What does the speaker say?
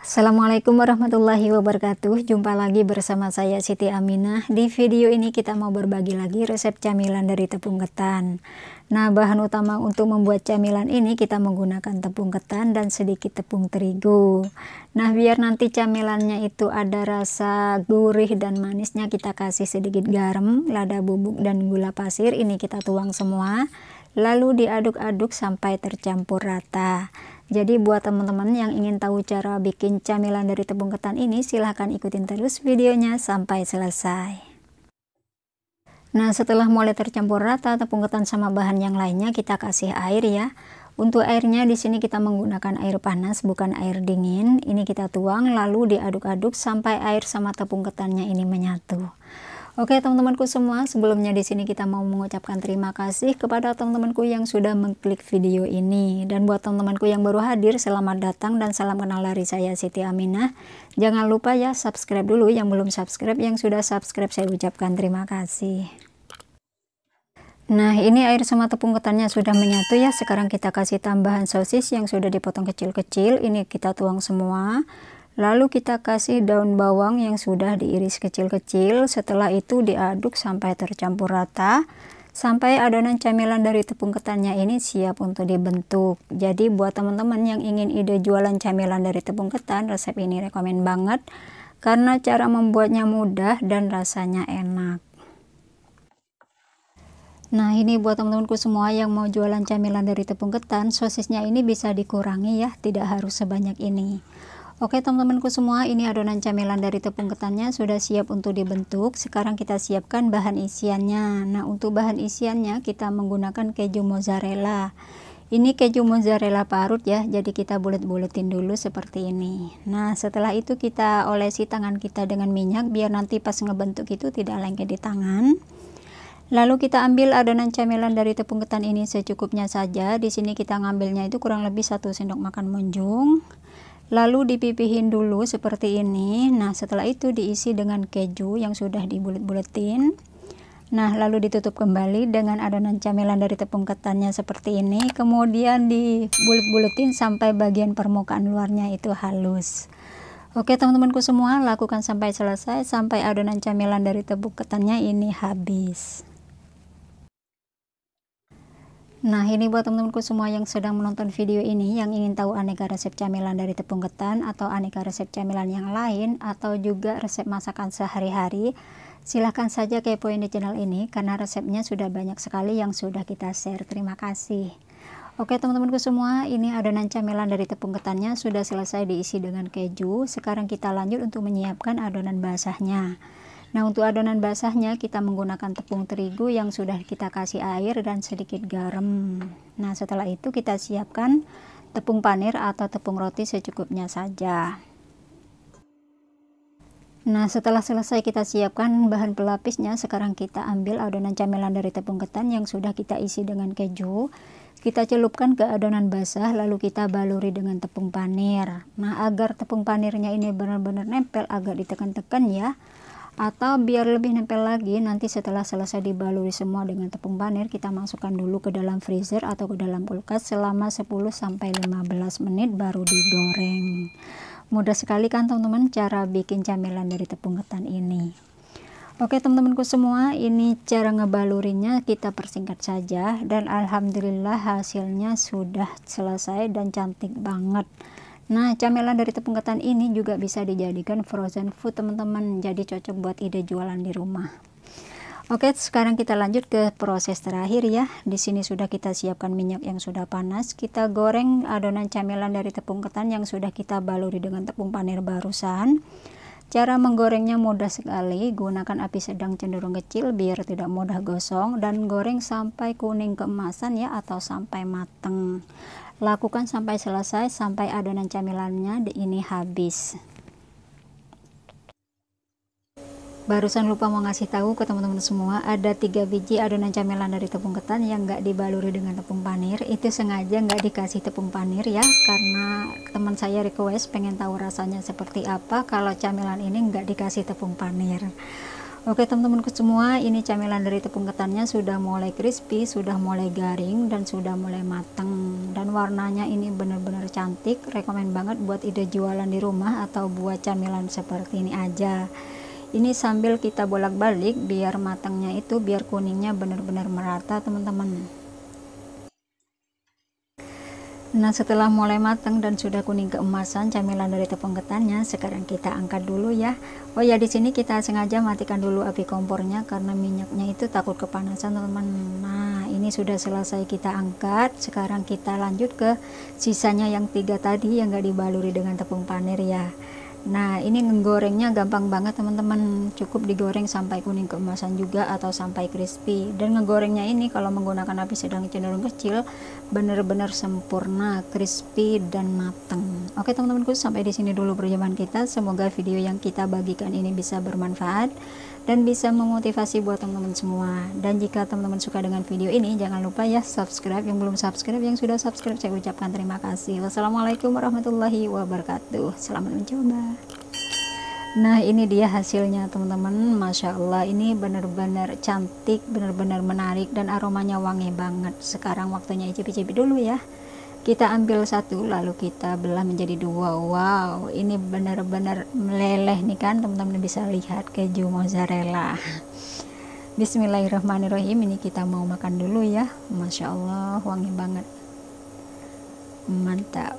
Assalamualaikum warahmatullahi wabarakatuh. Jumpa lagi bersama saya Siti Aminah. Di video ini kita mau berbagi lagi resep camilan dari tepung ketan. Nah, bahan utama untuk membuat camilan ini kita menggunakan tepung ketan dan sedikit tepung terigu. Nah, biar nanti camilannya itu ada rasa gurih dan manisnya, kita kasih sedikit garam, lada bubuk dan gula pasir. Ini kita tuang semua, lalu diaduk-aduk sampai tercampur rata. Jadi buat teman-teman yang ingin tahu cara bikin camilan dari tepung ketan ini, silahkan ikutin terus videonya sampai selesai. Nah, setelah mulai tercampur rata tepung ketan sama bahan yang lainnya, kita kasih air ya. Untuk airnya di sini kita menggunakan air panas, bukan air dingin. Ini kita tuang lalu diaduk-aduk sampai air sama tepung ketannya ini menyatu. Oke teman-temanku semua, sebelumnya di sini kita mau mengucapkan terima kasih kepada teman-temanku yang sudah mengklik video ini. Dan buat teman-temanku yang baru hadir, selamat datang dan salam kenal dari saya Siti Aminah. Jangan lupa ya subscribe dulu, yang belum subscribe, yang sudah subscribe saya ucapkan terima kasih. Nah, ini air sama tepung ketannya sudah menyatu ya. Sekarang kita kasih tambahan sosis yang sudah dipotong kecil-kecil. Ini kita tuang semua. Lalu kita kasih daun bawang yang sudah diiris kecil-kecil. Setelah itu diaduk sampai tercampur rata, sampai adonan camilan dari tepung ketannya ini siap untuk dibentuk. Jadi buat teman-teman yang ingin ide jualan camilan dari tepung ketan, resep ini rekomen banget karena cara membuatnya mudah dan rasanya enak. Nah, ini buat teman-temanku semua yang mau jualan camilan dari tepung ketan, sosisnya ini bisa dikurangi ya, tidak harus sebanyak ini. Oke teman-temanku semua, ini adonan camilan dari tepung ketannya sudah siap untuk dibentuk. Sekarang kita siapkan bahan isiannya. Nah, untuk bahan isiannya kita menggunakan keju mozzarella. Ini keju mozzarella parut ya, jadi kita bulet-buletin dulu seperti ini. Nah, setelah itu kita olesi tangan kita dengan minyak biar nanti pas ngebentuk itu tidak lengket di tangan. Lalu kita ambil adonan camilan dari tepung ketan ini secukupnya saja. Di sini kita ngambilnya itu kurang lebih 1 sendok makan munjung. Lalu dipipihin dulu seperti ini. Nah, setelah itu diisi dengan keju yang sudah dibulet-buletin. Nah, lalu ditutup kembali dengan adonan camilan dari tepung ketannya seperti ini. Kemudian dibulet-buletin sampai bagian permukaan luarnya itu halus. Oke teman-temanku semua, lakukan sampai selesai, sampai adonan camilan dari tepung ketannya ini habis. Nah, ini buat teman-temanku semua yang sedang menonton video ini, yang ingin tahu aneka resep camilan dari tepung ketan atau aneka resep camilan yang lain, atau juga resep masakan sehari-hari, silahkan saja kepoin di channel ini karena resepnya sudah banyak sekali yang sudah kita share. Terima kasih. Oke teman-temanku semua, ini adonan camilan dari tepung ketannya sudah selesai diisi dengan keju. Sekarang kita lanjut untuk menyiapkan adonan basahnya. Nah, untuk adonan basahnya kita menggunakan tepung terigu yang sudah kita kasih air dan sedikit garam. Nah, setelah itu kita siapkan tepung panir atau tepung roti secukupnya saja. Nah, setelah selesai kita siapkan bahan pelapisnya, sekarang kita ambil adonan camilan dari tepung ketan yang sudah kita isi dengan keju. Kita celupkan ke adonan basah, lalu kita baluri dengan tepung panir. Nah, agar tepung panirnya ini benar-benar nempel, agak ditekan-tekan ya. Atau biar lebih nempel lagi, nanti setelah selesai dibaluri semua dengan tepung panir, kita masukkan dulu ke dalam freezer atau ke dalam kulkas selama 10-15 menit baru digoreng. Mudah sekali kan teman-teman cara bikin camilan dari tepung ketan ini. Oke teman-temanku semua, ini cara ngebalurinya kita persingkat saja dan alhamdulillah hasilnya sudah selesai dan cantik banget. Nah, camilan dari tepung ketan ini juga bisa dijadikan frozen food teman-teman, jadi cocok buat ide jualan di rumah. Oke, sekarang kita lanjut ke proses terakhir ya. Di sini sudah kita siapkan minyak yang sudah panas. Kita goreng adonan camilan dari tepung ketan yang sudah kita baluri dengan tepung panir barusan. Cara menggorengnya mudah sekali, gunakan api sedang cenderung kecil biar tidak mudah gosong, dan goreng sampai kuning keemasan ya, atau sampai mateng. Lakukan sampai selesai, sampai adonan camilannya ini habis. Barusan lupa mau ngasih tahu ke teman-teman semua, ada 3 biji adonan camilan dari tepung ketan yang nggak dibaluri dengan tepung panir. Itu sengaja nggak dikasih tepung panir ya, karena teman saya request pengen tahu rasanya seperti apa kalau camilan ini nggak dikasih tepung panir. Oke teman-temanku semua, ini camilan dari tepung ketannya sudah mulai crispy, sudah mulai garing, dan sudah mulai matang. Dan warnanya ini benar-benar cantik, rekomen banget buat ide jualan di rumah atau buat camilan seperti ini aja. Ini sambil kita bolak-balik biar matangnya itu, biar kuningnya benar-benar merata teman-teman. Nah setelah mulai matang dan sudah kuning keemasan camilan dari tepung ketannya, sekarang kita angkat dulu ya. Oh ya, di sini kita sengaja matikan dulu api kompornya karena minyaknya itu takut kepanasan teman-teman. Nah ini sudah selesai kita angkat. Sekarang kita lanjut ke sisanya yang 3 tadi yang gak dibaluri dengan tepung panir ya. Nah ini ngegorengnya gampang banget teman-teman, cukup digoreng sampai kuning keemasan juga atau sampai crispy. Dan ngegorengnya ini kalau menggunakan api sedang cenderung kecil, benar-benar sempurna, crispy dan matang. Oke teman-temanku, sampai di sini dulu perjumpaan kita. Semoga video yang kita bagikan ini bisa bermanfaat dan bisa memotivasi buat teman-teman semua. Dan jika teman-teman suka dengan video ini, jangan lupa ya subscribe. Yang belum subscribe, yang sudah subscribe, saya ucapkan terima kasih. Wassalamualaikum warahmatullahi wabarakatuh. Selamat mencoba. Nah ini dia hasilnya teman-teman, Masya Allah, ini benar-benar cantik, benar-benar menarik, dan aromanya wangi banget. Sekarang waktunya icip-icip dulu ya. Kita ambil satu lalu kita belah menjadi 2. Wow, ini benar-benar meleleh nih kan teman-teman, bisa lihat keju mozzarella. Bismillahirrahmanirrahim. Ini kita mau makan dulu ya. Masya Allah, wangi banget, mantap.